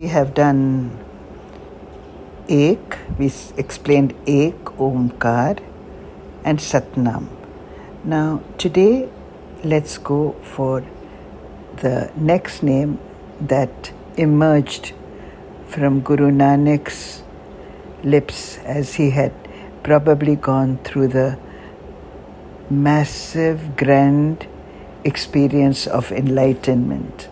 We have done Ek, explained Ek, Omkar, and Satnam. Now, today, let's go for the next name that emerged from Guru Nanak's lips as he had probably gone through the massive, grand experience of enlightenment.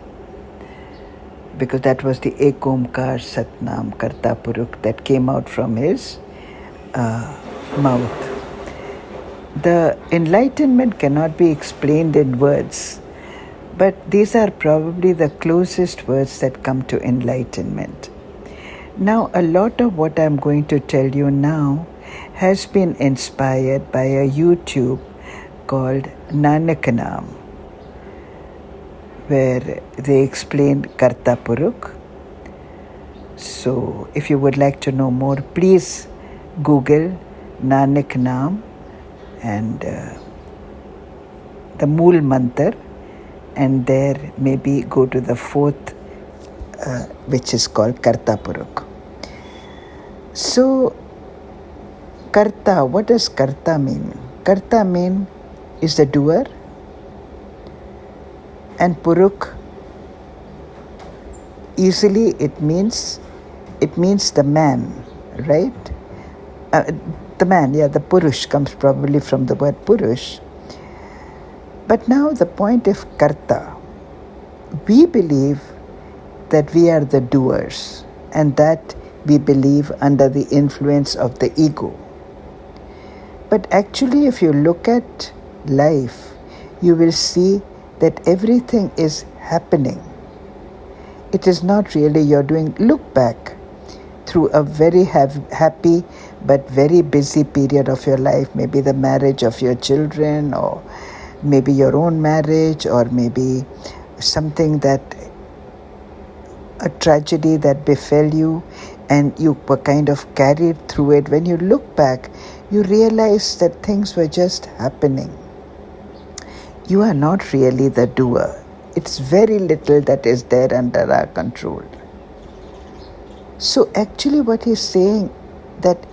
Because that was the Ek Omkar Satnam Karta Purukh that came out from his mouth. The enlightenment cannot be explained in words, but these are probably the closest words that come to enlightenment. Now, a lot of what I'm going to tell you now has been inspired by a YouTube called Nanaknam, where they explained Karta Purukh. So, if you would like to know more, please Google Nanaknam and the Mool Mantar, and there maybe go to the fourth, which is called Karta Purukh. So, Karta, what does Karta mean? Karta mean is the doer, and Purukh, easily it means the man, right? The man, the Purush comes probably from the word Purush. But now the point of Karta, we believe that we are the doers, and that we believe under the influence of the ego. But actually, if you look at life, you will see that everything is happening. It is not really you're doing. Look back through a very happy but very busy period of your life, maybe the marriage of your children, or maybe your own marriage, or maybe something a tragedy that befell you, and you were kind of carried through it. When you look back, you realize that things were just happening. You are not really the doer. It's very little that is there under our control. So actually what he's saying, that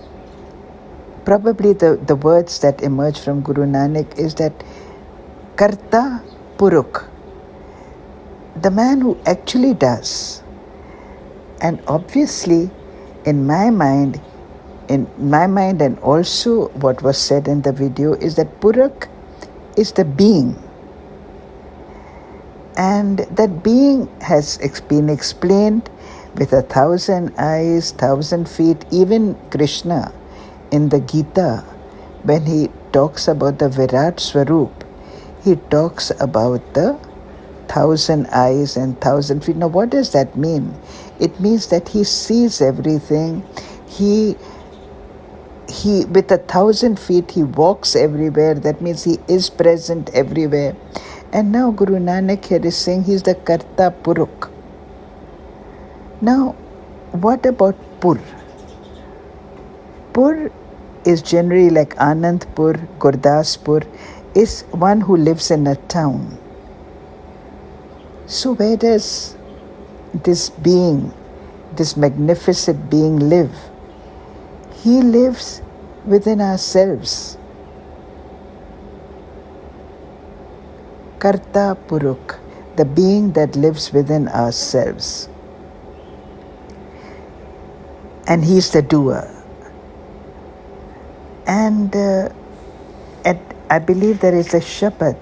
probably the words that emerge from Guru Nanak is that Karta Purukh, the man who actually does. And obviously, in my mind and also what was said in the video, is that Purukh is the being. And that being has been explained with 1,000 eyes, 1,000 feet. Even Krishna in the Gita, when he talks about the Virat Swarup, he talks about the 1,000 eyes and 1,000 feet. Now, what does that mean? It means that he sees everything. He with 1,000 feet, he walks everywhere. That means he is present everywhere. And now Guru Nanak here is saying he's the Karta Purukh. Now, what about Pur? Pur is generally like Anandpur, Gurdaspur, is one who lives in a town. So where does this being, this magnificent being live? He lives within ourselves. Karta Purukh, the being that lives within ourselves. And he's the doer. And I believe there is a Shabad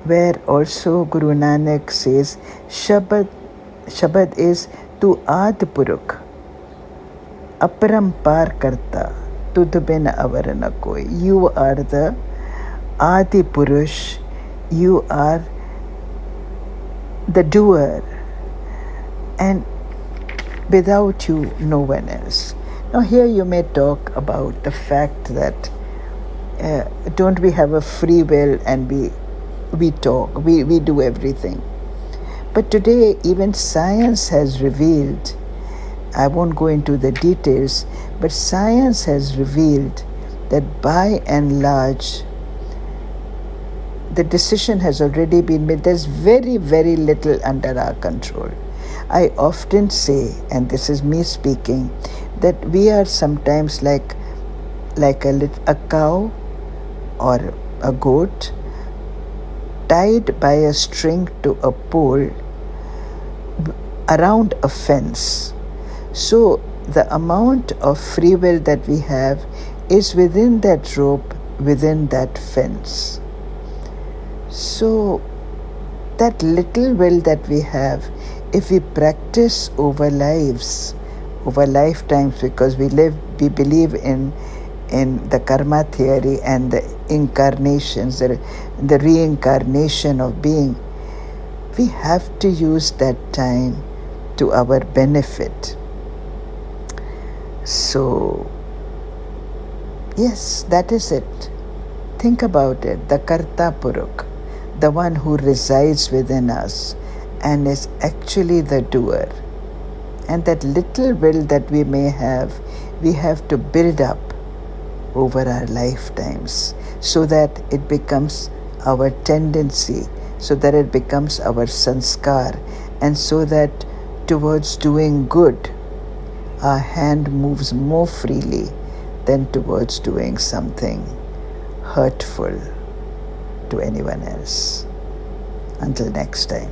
where also Guru Nanak says, Shabad is Tu Ad Purukh, Aparampar Karta, Tudh bin avar na koi. You are the Adi Purush. You are the doer, and without you, no one else. Now here you may talk about the fact that don't we have a free will and we talk, we do everything. But today even science has revealed, I won't go into the details, but science has revealed that by and large, the decision has already been made. There's very, very little under our control. I often say, and this is me speaking, that we are sometimes like a cow or a goat tied by a string to a pole around a fence. So the amount of free will that we have is within that rope, within that fence. So that little will that we have, if we practice over lives, over lifetimes, because we believe in the karma theory and the incarnations, the reincarnation of being, we have to use that time to our benefit. So, yes, that is it. Think about it. The Karta Purukh, the one who resides within us and is actually the doer. And that little will that we may have, we have to build up over our lifetimes so that it becomes our tendency, so that it becomes our sanskar, and so that towards doing good, our hand moves more freely than towards doing something hurtful to anyone else. Until next time.